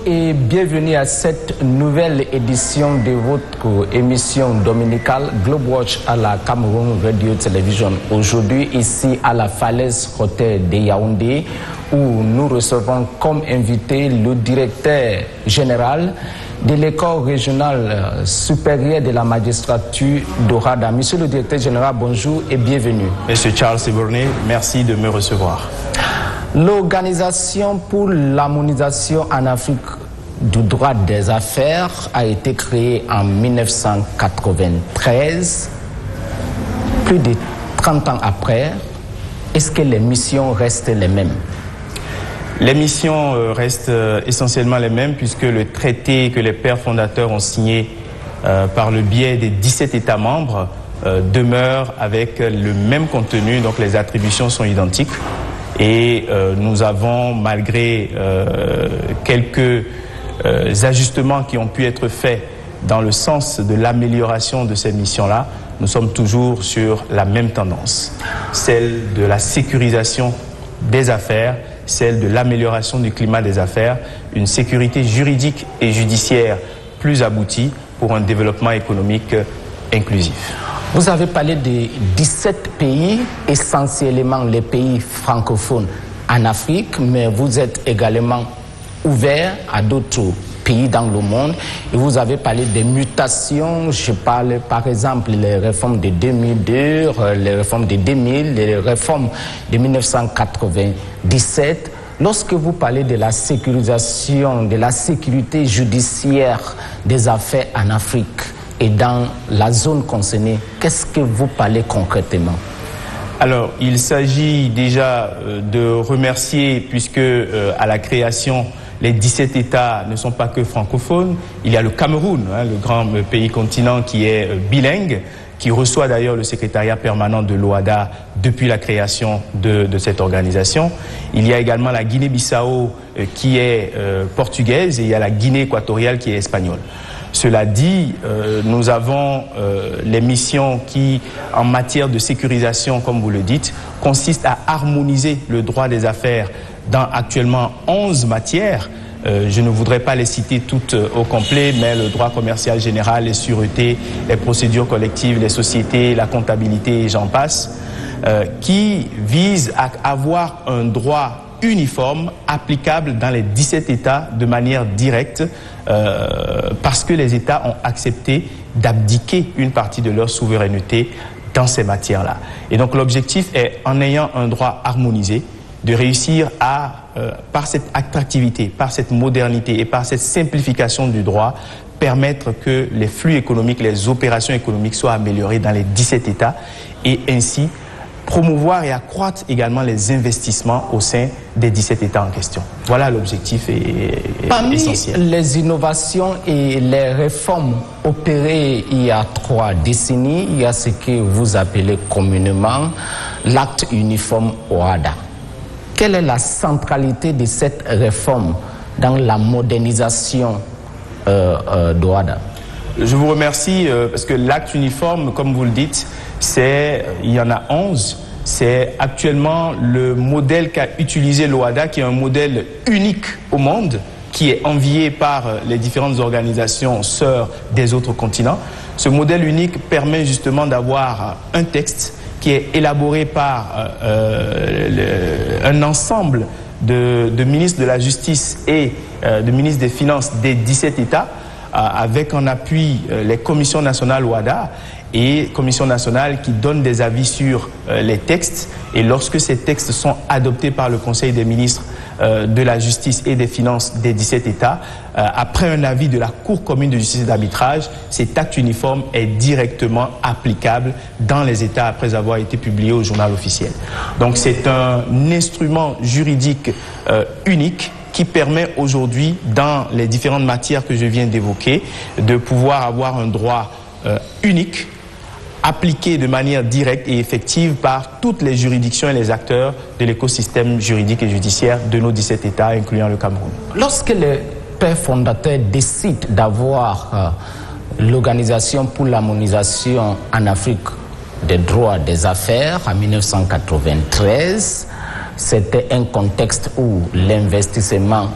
et bienvenue à cette nouvelle édition de votre émission dominicale Globewatch à la Cameroun Radio Television. Aujourd'hui, ici à la Falaise Hotel de Yaoundé, où nous recevons comme invité le directeur général de l'école régionale supérieure de la magistrature d'Orada. Monsieur le directeur général, bonjour et bienvenue. Monsieur Charles Sébourné, merci de me recevoir. L'Organisation pour l'harmonisation en Afrique du droit des affaires a été créée en 1993. Plus de 30 ans après, est-ce que les missions restent les mêmes? Les missions restent essentiellement les mêmes puisque le traité que les pères fondateurs ont signé par le biais des 17 États membres demeure avec le même contenu, donc les attributions sont identiques. Et nous avons, malgré quelques ajustements qui ont pu être faits dans le sens de l'amélioration de ces missions-là, nous sommes toujours sur la même tendance, celle de la sécurisation des affaires, celle de l'amélioration du climat des affaires, une sécurité juridique et judiciaire plus aboutie pour un développement économique inclusif. Vous avez parlé de 17 pays, essentiellement les pays francophones en Afrique, mais vous êtes également ouvert à d'autres pays dans le monde. Et vous avez parlé des mutations, je parle par exemple des réformes de 2002, les réformes de 2000, les réformes de 1997. Lorsque vous parlez de la sécurisation, de la sécurité judiciaire des affaires en Afrique, et dans la zone concernée, qu'est-ce que vous parlez concrètement? Alors, il s'agit déjà de remercier, puisque à la création, les 17 États ne sont pas que francophones. Il y a le Cameroun, le grand pays continent qui est bilingue, qui reçoit d'ailleurs le secrétariat permanent de l'OADA depuis la création de cette organisation. Il y a également la Guinée-Bissau qui est portugaise et il y a la Guinée équatoriale qui est espagnole. Cela dit, nous avons les missions qui, en matière de sécurisation, comme vous le dites, consistent à harmoniser le droit des affaires dans actuellement 11 matières. Je ne voudrais pas les citer toutes au complet, mais le droit commercial général, les sûretés, les procédures collectives, les sociétés, la comptabilité et j'en passe, qui visent à avoir un droit uniforme, applicable dans les 17 États de manière directe, parce que les États ont accepté d'abdiquer une partie de leur souveraineté dans ces matières-là. Et donc l'objectif est, en ayant un droit harmonisé, de réussir à, par cette attractivité, par cette modernité et par cette simplification du droit, permettre que les flux économiques, les opérations économiques soient améliorées dans les 17 États et ainsi promouvoir et accroître également les investissements au sein des 17 États en question. Voilà l'objectif essentiel. Parmi les innovations et les réformes opérées il y a 3 décennies, il y a ce que vous appelez communément l'acte uniforme OADA. Quelle est la centralité de cette réforme dans la modernisation d'OADA? Je vous remercie parce que l'acte uniforme, comme vous le dites, il y en a 11. C'est actuellement le modèle qu'a utilisé l'OADA, qui est un modèle unique au monde, qui est envié par les différentes organisations sœurs des autres continents. Ce modèle unique permet justement d'avoir un texte qui est élaboré par un ensemble de ministres de la Justice et de ministres des Finances des 17 États, avec en appui les commissions nationales OADA et commissions nationales qui donnent des avis sur les textes. Et lorsque ces textes sont adoptés par le Conseil des ministres de la Justice et des Finances des 17 États, après un avis de la Cour commune de justice et d'arbitrage, cet acte uniforme est directement applicable dans les États après avoir été publié au journal officiel. Donc c'est un instrument juridique unique qui permet aujourd'hui, dans les différentes matières que je viens d'évoquer, de pouvoir avoir un droit unique, appliqué de manière directe et effective par toutes les juridictions et les acteurs de l'écosystème juridique et judiciaire de nos 17 États, incluant le Cameroun. Lorsque les pères fondateurs décident d'avoir l'Organisation pour l'harmonisation en Afrique des droits des affaires en 1993, c'était un contexte où l'investissement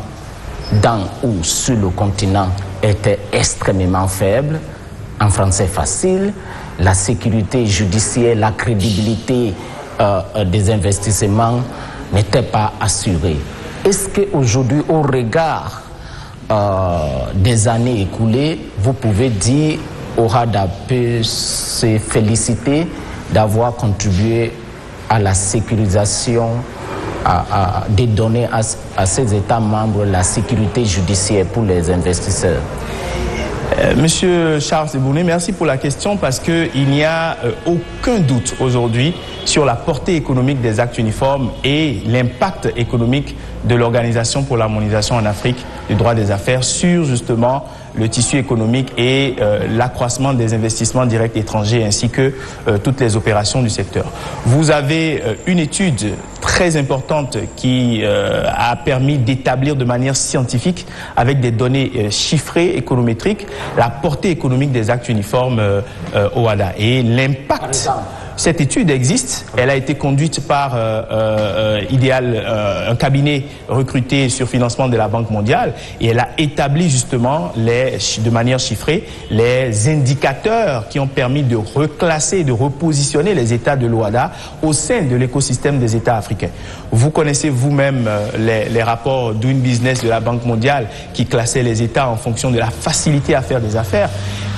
dans ou sur le continent était extrêmement faible, en français facile, la sécurité judiciaire, la crédibilité des investissements n'était pas assurée. Est-ce qu'aujourd'hui, au regard des années écoulées, vous pouvez dire Ouada peut se féliciter d'avoir contribué à la sécurisation des données à ces États membres, la sécurité judiciaire pour les investisseurs? Monsieur Charles Ebouné, merci pour la question parce qu'il n'y a aucun doute aujourd'hui sur la portée économique des actes uniformes et l'impact économique de l'Organisation pour l'harmonisation en Afrique du droit des affaires sur justement le tissu économique et l'accroissement des investissements directs étrangers ainsi que toutes les opérations du secteur. Vous avez une étude très importante qui a permis d'établir de manière scientifique avec des données chiffrées, économétriques, la portée économique des actes uniformes OHADA et l'impact. Cette étude existe, elle a été conduite par Ideal, un cabinet recruté sur financement de la Banque mondiale, et elle a établi justement de manière chiffrée les indicateurs qui ont permis de reclasser, de repositionner les États de l'OHADA au sein de l'écosystème des États africains. Vous connaissez vous-même les rapports Doing Business de la Banque mondiale qui classaient les États en fonction de la facilité à faire des affaires.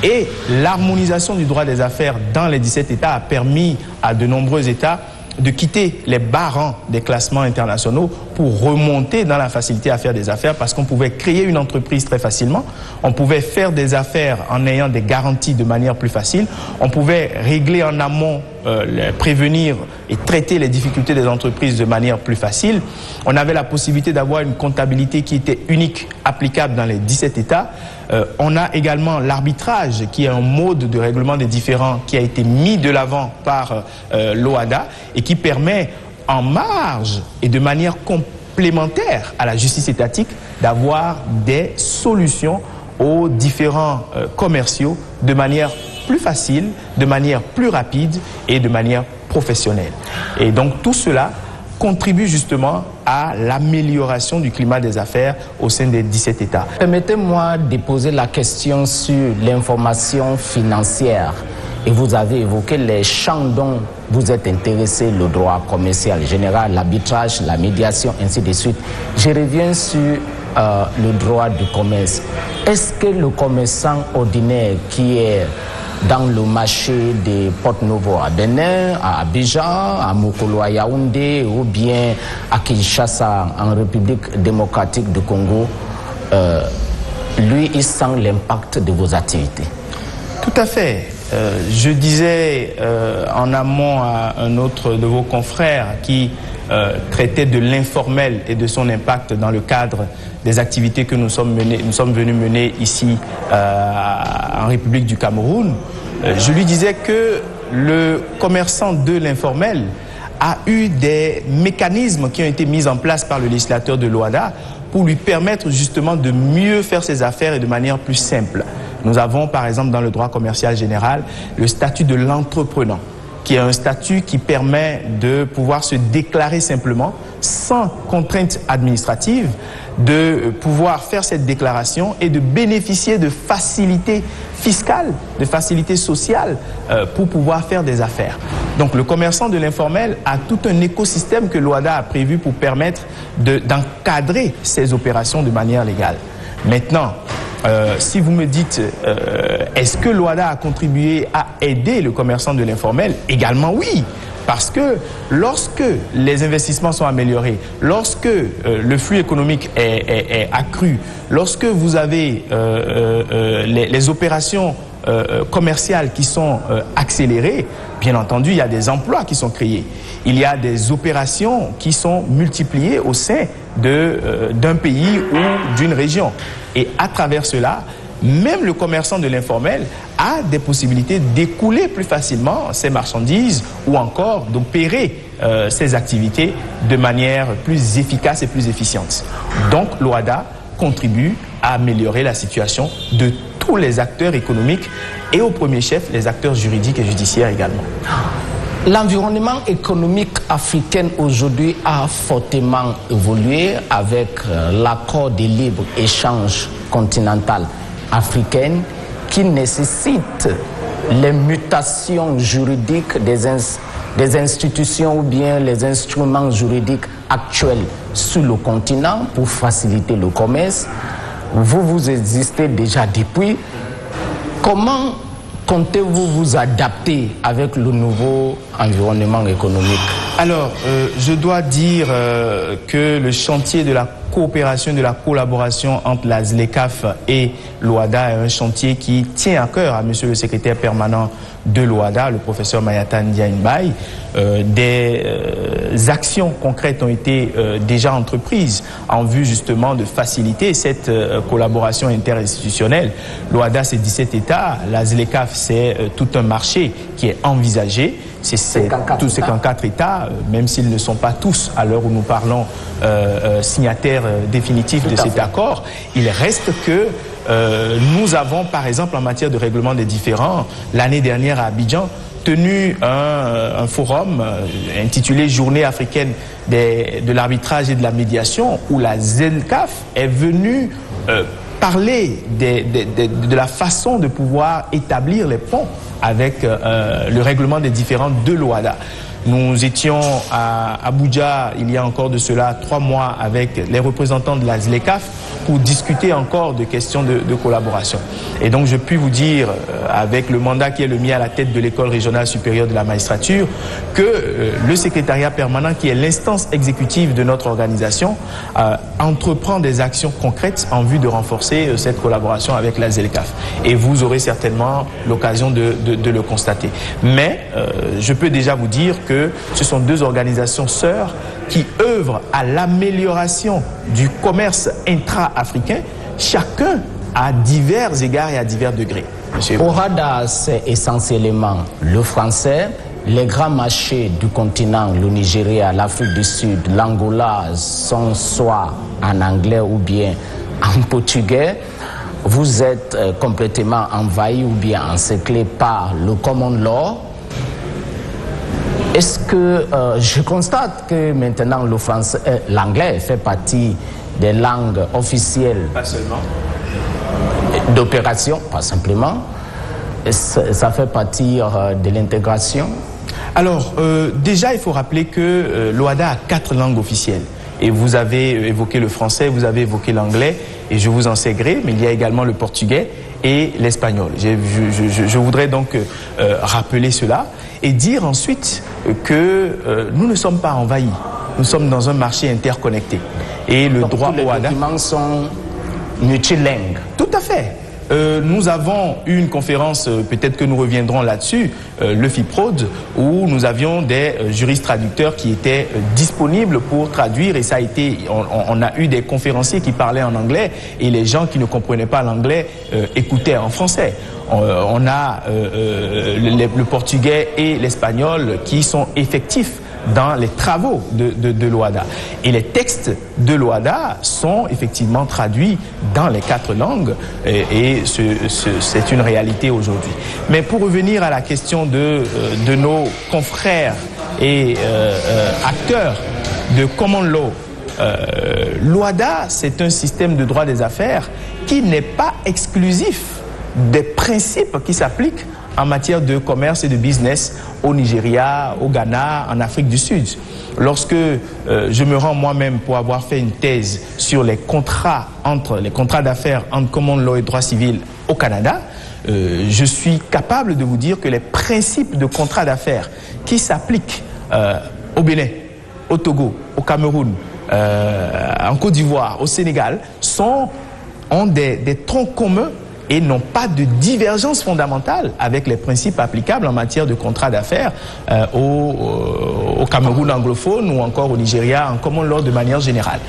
Et l'harmonisation du droit des affaires dans les 17 États a permis à de nombreux États de quitter les bas rangs des classements internationaux pour remonter dans la facilité à faire des affaires parce qu'on pouvait créer une entreprise très facilement, on pouvait faire des affaires en ayant des garanties de manière plus facile, on pouvait régler en amont, prévenir et traiter les difficultés des entreprises de manière plus facile. On avait la possibilité d'avoir une comptabilité qui était unique, applicable dans les 17 États. On a également l'arbitrage qui est un mode de règlement des différends qui a été mis de l'avant par l'OHADA et qui permet en marge et de manière complémentaire à la justice étatique d'avoir des solutions aux différents commerciaux de manière plus facile, de manière plus rapide et de manière professionnelle. Et donc tout cela contribue justement à l'amélioration du climat des affaires au sein des 17 États. Permettez-moi de poser la question sur l'information financière. Et vous avez évoqué les champs dont vous êtes intéressé, le droit commercial général, l'arbitrage, la médiation, ainsi de suite. Je reviens sur le droit du commerce. Est-ce que le commerçant ordinaire qui est dans le marché de Porto-Novo à Bénin, à Abidjan, à Mokolo à Yaoundé ou bien à Kinshasa en République démocratique du Congo, lui, il sent l'impact de vos activités? Tout à fait. Je disais en amont à un autre de vos confrères qui traitait de l'informel et de son impact dans le cadre des activités que nous sommes venus mener ici en République du Cameroun. Je lui disais que le commerçant de l'informel a eu des mécanismes qui ont été mis en place par le législateur de l'OHADA pour lui permettre justement de mieux faire ses affaires et de manière plus simple. Nous avons par exemple dans le droit commercial général le statut de l'entreprenant, qui est un statut qui permet de pouvoir se déclarer simplement, sans contrainte administrative, de pouvoir faire cette déclaration et de bénéficier de facilités fiscales, de facilités sociales pour pouvoir faire des affaires. Donc le commerçant de l'informel a tout un écosystème que l'OHADA a prévu pour permettre d'encadrer ces opérations de manière légale. Maintenant, si vous me dites, est-ce que l'OHADA a contribué à aider le commerçant de l'informel? Également oui, parce que lorsque les investissements sont améliorés, lorsque le flux économique est accru, lorsque vous avez les opérations commerciales qui sont accélérées, bien entendu, il y a des emplois qui sont créés. Il y a des opérations qui sont multipliées au sein d'un pays ou d'une région. Et à travers cela, même le commerçant de l'informel a des possibilités d'écouler plus facilement ses marchandises ou encore d'opérer ses activités de manière plus efficace et plus efficiente. Donc l'OHADA contribue à améliorer la situation de tous les acteurs économiques et au premier chef les acteurs juridiques et judiciaires également. L'environnement économique africain aujourd'hui a fortement évolué avec l'accord de libre-échange continental africain qui nécessite les mutations juridiques des institutions ou bien les instruments juridiques actuels sur le continent pour faciliter le commerce. Vous existez déjà depuis. Comment comptez-vous vous adapter avec le nouveau environnement économique? Alors, je dois dire que le chantier de la coopération, de la collaboration entre la ZLECAf et l'OHADA est un chantier qui tient à cœur à monsieur le secrétaire permanent de l'OHADA, le professeur Mayata Ndiaye. Des actions concrètes ont été déjà entreprises en vue justement de faciliter cette collaboration interinstitutionnelle. L'OHADA, c'est 17 États, la ZLECAf, c'est tout un marché qui est envisagé. C'est tous ces 54 États, même s'ils ne sont pas tous, à l'heure où nous parlons, signataires définitifs de cet accord, il reste que nous avons, par exemple, en matière de règlement des différends, l'année dernière à Abidjan, tenu un forum intitulé Journée africaine de l'arbitrage et de la médiation, où la ZLECAf est venue parler de la façon de pouvoir établir les ponts avec le règlement des différends de l'OHADA. Nous étions à Abuja il y a encore de cela 3 mois avec les représentants de la ZLECAf pour discuter encore de questions de collaboration. Et donc je puis vous dire, avec le mandat qui est le mien à la tête de l'école régionale supérieure de la magistrature, que le secrétariat permanent, qui est l'instance exécutive de notre organisation, entreprend des actions concrètes en vue de renforcer cette collaboration avec la ZLECAf. Et vous aurez certainement l'occasion de le constater. Mais je peux déjà vous dire que ce sont 2 organisations sœurs qui œuvrent à l'amélioration du commerce intra-africain, chacun à divers égards et à divers degrés. OHADA, c'est essentiellement le français. Les grands marchés du continent, le Nigeria, l'Afrique du Sud, l'Angola, sont soit en anglais ou bien en portugais. Vous êtes complètement envahi ou bien encerclé par le common law. Est-ce que je constate que maintenant l'anglais fait partie des langues officielles? Pas seulement. D'opération, pas simplement. Ça fait partie de l'intégration? Alors, déjà, il faut rappeler que l'OHADA a 4 langues officielles. Et vous avez évoqué le français, vous avez évoqué l'anglais, et je vous en sais gré, mais il y a également le portugais et l'espagnol. Je voudrais donc rappeler cela et dire ensuite que nous ne sommes pas envahis. Nous sommes dans un marché interconnecté. Et le droit OHADA... Les documents sont multilingues. Tout à fait. Nous avons eu une conférence, peut-être que nous reviendrons là-dessus, le FIPROD, où nous avions des juristes traducteurs qui étaient disponibles pour traduire, et ça a été, on a eu des conférenciers qui parlaient en anglais et les gens qui ne comprenaient pas l'anglais écoutaient en français. On a le portugais et l'espagnol qui sont effectifs dans les travaux de l'OHADA. Et les textes de l'OHADA sont effectivement traduits dans les 4 langues et c'est une réalité aujourd'hui. Mais pour revenir à la question de nos confrères et acteurs de common law, l'OHADA, c'est un système de droit des affaires qui n'est pas exclusif des principes qui s'appliquent en matière de commerce et de business au Nigeria, au Ghana, en Afrique du Sud. Lorsque je me rends moi-même pour avoir fait une thèse sur les contrats d'affaires entre common law et droit civil au Canada, je suis capable de vous dire que les principes de contrat d'affaires qui s'appliquent au Bénin, au Togo, au Cameroun, en Côte d'Ivoire, au Sénégal, ont des troncs communs et n'ont pas de divergence fondamentale avec les principes applicables en matière de contrat d'affaires au Cameroun anglophone ou encore au Nigeria en common law de manière générale.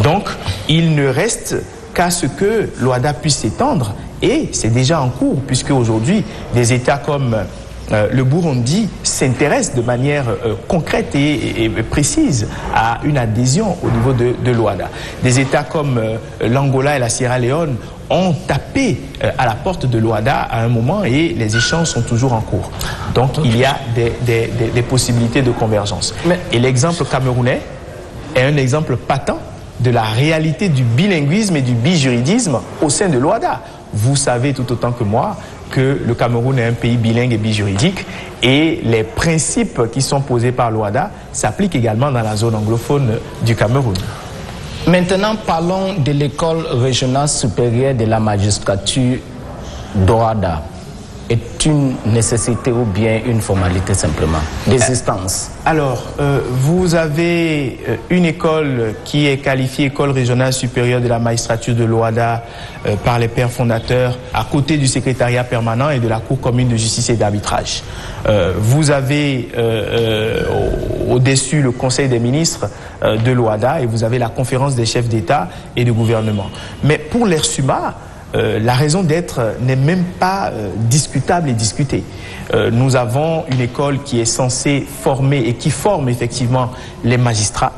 Donc, il ne reste qu'à ce que l'OHADA puisse s'étendre, et c'est déjà en cours, puisque aujourd'hui, des États comme le Burundi s'intéresse de manière concrète et précise à une adhésion au niveau de l'OHADA. Des États comme l'Angola et la Sierra Leone ont tapé à la porte de l'OHADA à un moment et les échanges sont toujours en cours. Donc il y a des possibilités de convergence. Et l'exemple camerounais est un exemple patent de la réalité du bilinguisme et du bijuridisme au sein de l'OHADA. Vous savez tout autant que moi que le Cameroun est un pays bilingue et bijuridique et les principes qui sont posés par l'OHADA s'appliquent également dans la zone anglophone du Cameroun. Maintenant, parlons de l'école régionale supérieure de la magistrature d'OHADA. Est une nécessité ou bien une formalité simplement d'existence? Alors, vous avez une école qui est qualifiée école régionale supérieure de la magistrature de l'OHADA par les pères fondateurs à côté du secrétariat permanent et de la Cour commune de justice et d'arbitrage. Vous avez au-dessus le Conseil des ministres de l'OHADA et vous avez la conférence des chefs d'État et de gouvernement. Mais pour l'ERSUMA, la raison d'être n'est même pas discutable et discutée. Nous avons une école qui est censée former et qui forme effectivement les magistrats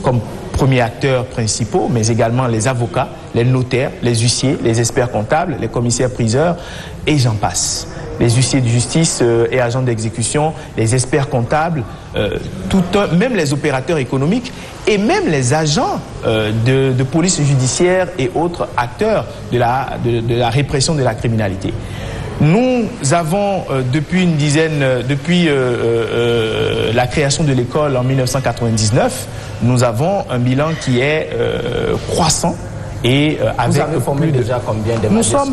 comme premiers acteurs principaux, mais également les avocats, les notaires, les huissiers, les experts comptables, les commissaires-priseurs, et j'en passe. Les huissiers de justice et agents d'exécution, les experts comptables, même les opérateurs économiques et même les agents de police judiciaire et autres acteurs de la répression de la criminalité. Nous avons depuis la création de l'école en 1999, nous avons un bilan qui est croissant. Et vous avez formé déjà combien de magistrats?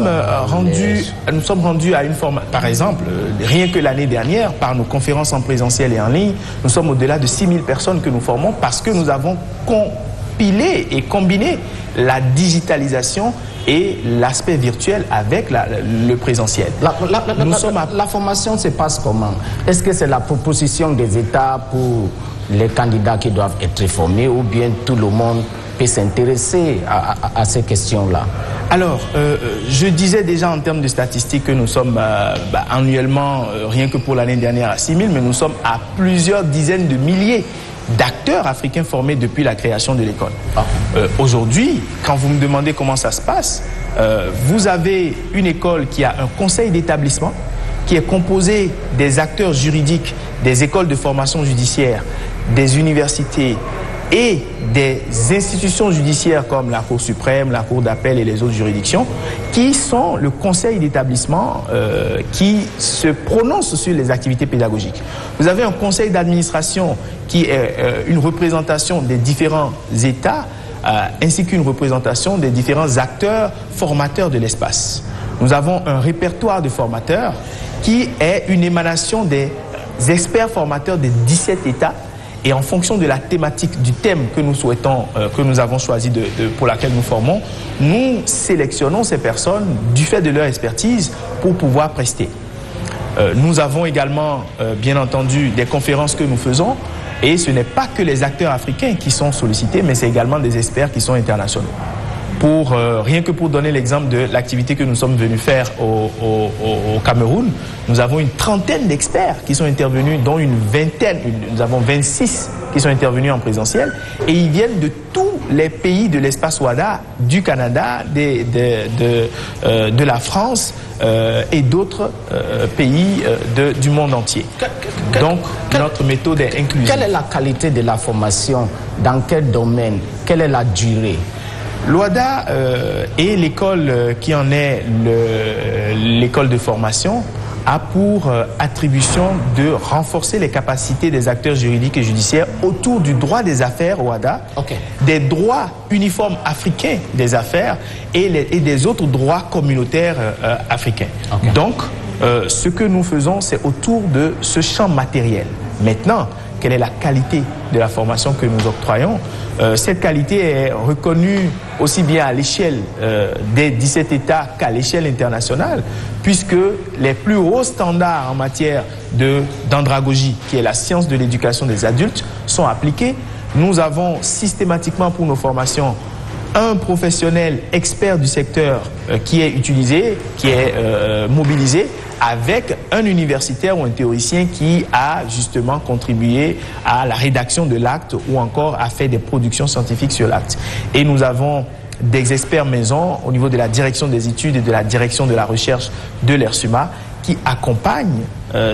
Nous sommes rendus à une forme, par exemple, rien que l'année dernière, par nos conférences en présentiel et en ligne, nous sommes au-delà de 6 000 personnes que nous formons parce que nous avons compilé et combiné la digitalisation et l'aspect virtuel avec le présentiel. La formation se passe comment? Est-ce que c'est la proposition des États pour les candidats qui doivent être formés ou bien tout le monde peut s'intéresser à ces questions-là? Alors, je disais déjà en termes de statistiques que nous sommes annuellement, rien que pour l'année dernière, à 6 000, mais nous sommes à plusieurs dizaines de milliers d'acteurs africains formés depuis la création de l'école. Aujourd'hui, quand vous me demandez comment ça se passe, vous avez une école qui a un conseil d'établissement qui est composé des acteurs juridiques, des écoles de formation judiciaire, des universités et des institutions judiciaires comme la Cour suprême, la Cour d'appel et les autres juridictions, qui sont le conseil d'établissement qui se prononce sur les activités pédagogiques. Vous avez un conseil d'administration qui est une représentation des différents États, ainsi qu'une représentation des différents acteurs formateurs de l'espace. Nous avons un répertoire de formateurs qui est une émanation des experts formateurs des 17 États. Et en fonction de la thématique, du thème que nous souhaitons, que nous avons choisi pour laquelle nous formons, nous sélectionnons ces personnes du fait de leur expertise pour pouvoir prester. Nous avons également, bien entendu, des conférences que nous faisons et ce n'est pas que les acteurs africains qui sont sollicités, mais c'est également des experts qui sont internationaux. Rien que pour donner l'exemple de l'activité que nous sommes venus faire au Cameroun, nous avons une trentaine d'experts qui sont intervenus, dont une vingtaine, nous avons 26 qui sont intervenus en présentiel, et ils viennent de tous les pays de l'espace OHADA, du Canada, de la France et d'autres pays du monde entier. Donc, notre méthode est inclusive. Quelle est la qualité de la formation? Dans quel domaine? Quelle est la durée? L'OHADA et l'école qui en est l'école de formation a pour attribution de renforcer les capacités des acteurs juridiques et judiciaires autour du droit des affaires OHADA, des droits uniformes africains des affaires et des autres droits communautaires africains. Donc, ce que nous faisons, c'est autour de ce champ matériel. Maintenant, quelle est la qualité de la formation que nous octroyons? Cette qualité est reconnue aussi bien à l'échelle des 17 États qu'à l'échelle internationale, puisque les plus hauts standards en matière d'andragogie, qui est la science de l'éducation des adultes, sont appliqués. Nous avons systématiquement pour nos formations un professionnel expert du secteur qui est utilisé, qui est mobilisé, avec un universitaire ou un théoricien qui a justement contribué à la rédaction de l'acte ou encore a fait des productions scientifiques sur l'acte. Et nous avons des experts maison au niveau de la direction des études et de la direction de la recherche de l'ERSUMA qui accompagnent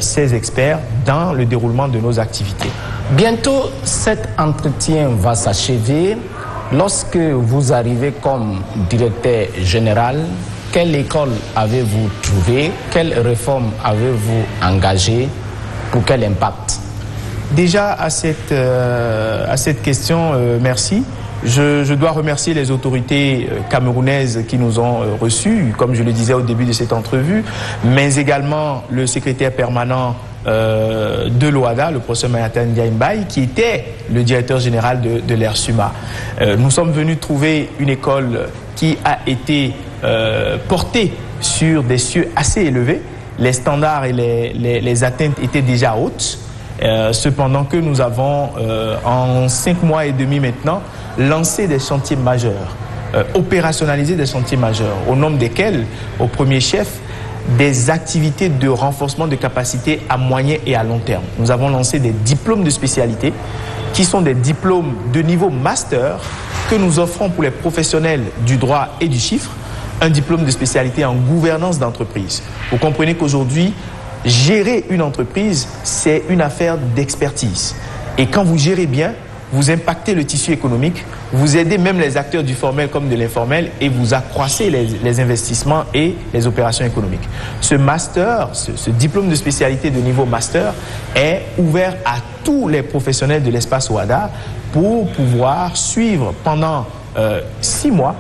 ces experts dans le déroulement de nos activités. Bientôt, cet entretien va s'achever. Lorsque vous arrivez comme directeur général, quelle école avez-vous trouvé? Quelle réforme avez-vous engagée? Pour quel impact? Déjà, à cette question, merci. Je dois remercier les autorités camerounaises qui nous ont reçus, comme je le disais au début de cette entrevue, mais également le secrétaire permanent de l'OADA, le professeur Mayata Ndiaye, qui était le directeur général de l'ERSUMA. Nous sommes venus trouver une école qui a été portée sur des cieux assez élevés. Les standards et les atteintes étaient déjà hautes. Cependant que nous avons, en 5 mois et demi maintenant, lancé des chantiers majeurs, opérationnalisé des chantiers majeurs, au nombre desquels, au premier chef, des activités de renforcement de capacité à moyen et à long terme. Nous avons lancé des diplômes de spécialité qui sont des diplômes de niveau master que nous offrons pour les professionnels du droit et du chiffre, un diplôme de spécialité en gouvernance d'entreprise. Vous comprenez qu'aujourd'hui, gérer une entreprise, c'est une affaire d'expertise. Et quand vous gérez bien, vous impactez le tissu économique, vous aidez même les acteurs du formel comme de l'informel et vous accroissez les investissements et les opérations économiques. Ce master, ce diplôme de spécialité de niveau master est ouvert à tous les professionnels de l'espace OADA pour pouvoir suivre pendant 6 mois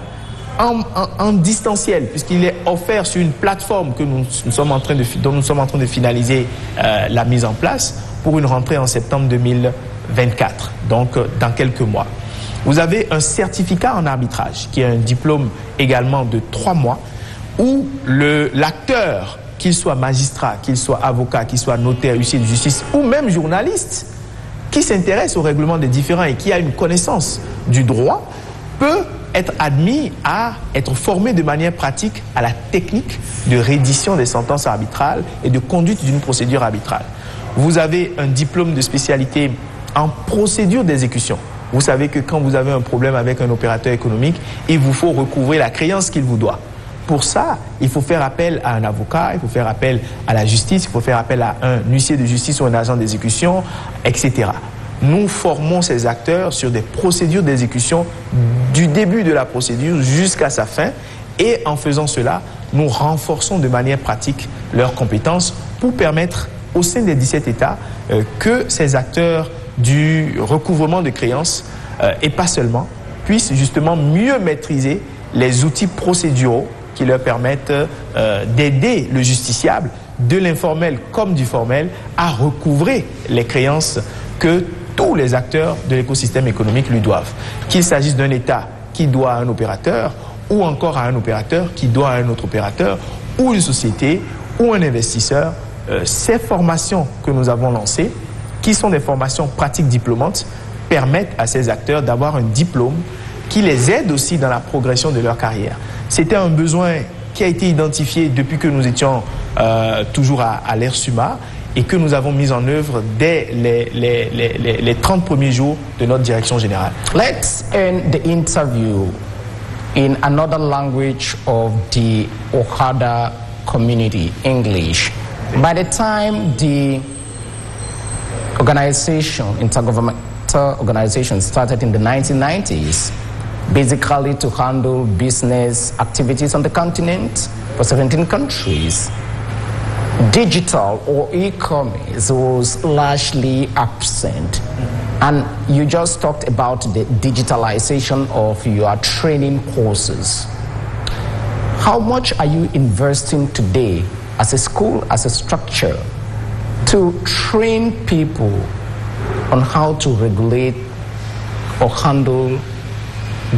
en distanciel, puisqu'il est offert sur une plateforme que dont nous sommes en train de finaliser la mise en place pour une rentrée en septembre 2024, donc dans quelques mois. Vous avez un certificat en arbitrage, qui est un diplôme également de 3 mois, où l'acteur, qu'il soit magistrat, qu'il soit avocat, qu'il soit notaire, huissier de justice, ou même journaliste, qui s'intéresse au règlement des différends et qui a une connaissance du droit, peut être admis à être formé de manière pratique à la technique de reddition des sentences arbitrales et de conduite d'une procédure arbitrale. Vous avez un diplôme de spécialité en procédure d'exécution. Vous savez que quand vous avez un problème avec un opérateur économique, il vous faut recouvrer la créance qu'il vous doit. Pour ça, il faut faire appel à un avocat, il faut faire appel à la justice, il faut faire appel à un huissier de justice ou un agent d'exécution, etc. Nous formons ces acteurs sur des procédures d'exécution du début de la procédure jusqu'à sa fin et en faisant cela, nous renforçons de manière pratique leurs compétences pour permettre au sein des 17 États que ces acteurs du recouvrement de créances et pas seulement puissent justement mieux maîtriser les outils procéduraux qui leur permettent d'aider le justiciable, de l'informel comme du formel, à recouvrer les créances que tous les acteurs de l'écosystème économique lui doivent. Qu'il s'agisse d'un État qui doit à un opérateur ou encore à un opérateur qui doit à un autre opérateur ou une société ou un investisseur, ces formations que nous avons lancées, qui sont des formations pratiques diplômantes, permettent à ces acteurs d'avoir un diplôme qui les aide aussi dans la progression de leur carrière. C'était un besoin qui a été identifié depuis que nous étions toujours à l'ERSUMA et que nous avons mis en œuvre dès les 30 premiers jours de notre direction générale. Let's end the interview in another language of the Okada community, English. By the time the intergovernmental organization started in the 1990s, basically to handle business activities on the continent for 17 countries, digital or e-commerce was largely absent. And you just talked about the digitalization of your training courses. How much are you investing today as a school, as a structure, to train people on how to regulate or handle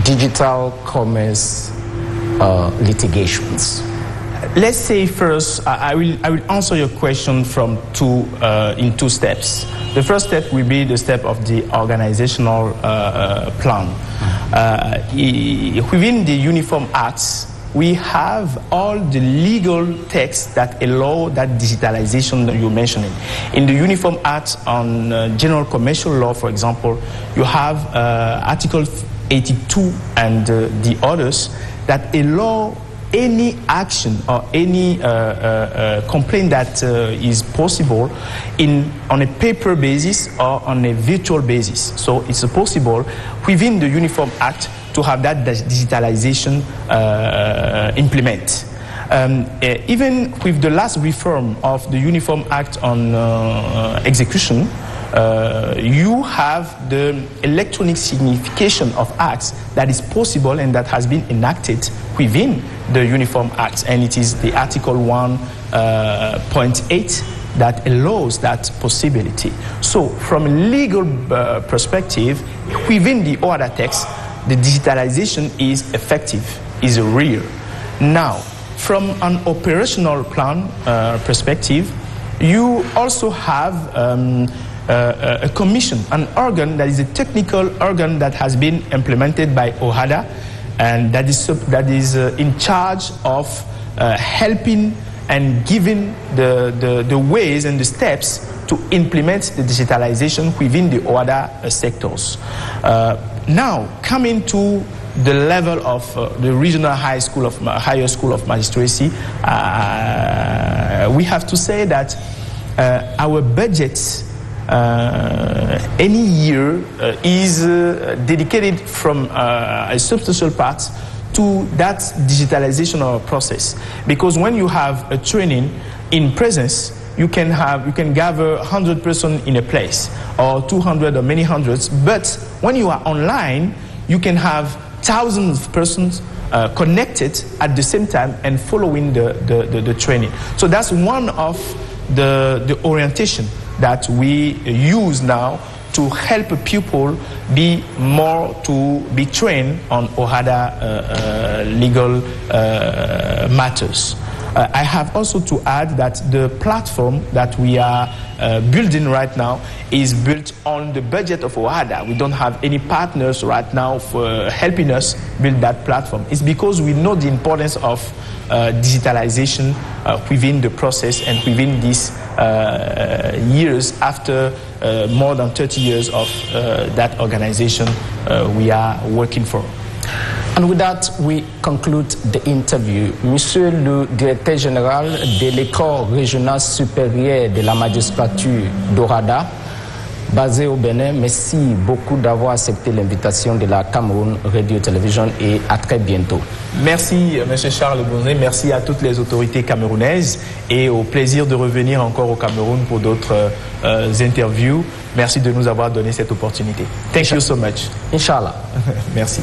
digital commerce litigations? Let's say first, I will answer your question in two steps. The first step will be the step of the organizational plan. Within the Uniform Acts, we have all the legal texts that allow that digitalization that you're mentioning. In the Uniform Act on General Commercial Law, for example, you have Article 82 and the others that allow any action or any complaint that is possible on a paper basis or on a virtual basis. So it's possible within the Uniform Act to have that digitalization implement. Even with the last reform of the Uniform Act on execution, you have the electronic signification of acts that is possible and that has been enacted within the Uniform Act, and it is the Article 1.8 that allows that possibility. So from a legal perspective, within the OHADA text, the digitalization is effective, is real. Now, from an operational plan perspective, you also have a commission, an organ that is a technical organ that has been implemented by OHADA, and that is in charge of helping and giving the ways and the steps to implement the digitalization within the OHADA sectors. Now, coming to the level of the regional higher school of magistracy, we have to say that our budget any year is dedicated from a substantial part to that digitalization of process. Because when you have a training in presence, you can gather 100 persons in a place, or 200 or many hundreds. But when you are online, you can have thousands of persons connected at the same time and following the training. So that's one of the orientation that we use now to help people be trained on OHADA legal matters. I have also to add that the platform that we are building right now is built on the budget of OHADA. We don't have any partners right now for helping us build that platform. It's because we know the importance of digitalization within the process and within these years after more than 30 years of that organization we are working for. And with that, we conclude the interview. Monsieur le Directeur Général de l'École régionale supérieure de la magistrature d'OHADA, basé au Bénin, merci beaucoup d'avoir accepté l'invitation de la Cameroun Radio Television et à très bientôt. Merci, M. Charles Bonnet. Merci à toutes les autorités camerounaises et au plaisir de revenir encore au Cameroun pour d'autres interviews. Merci de nous avoir donné cette opportunité. Thank you so much. Inch'Allah. Merci.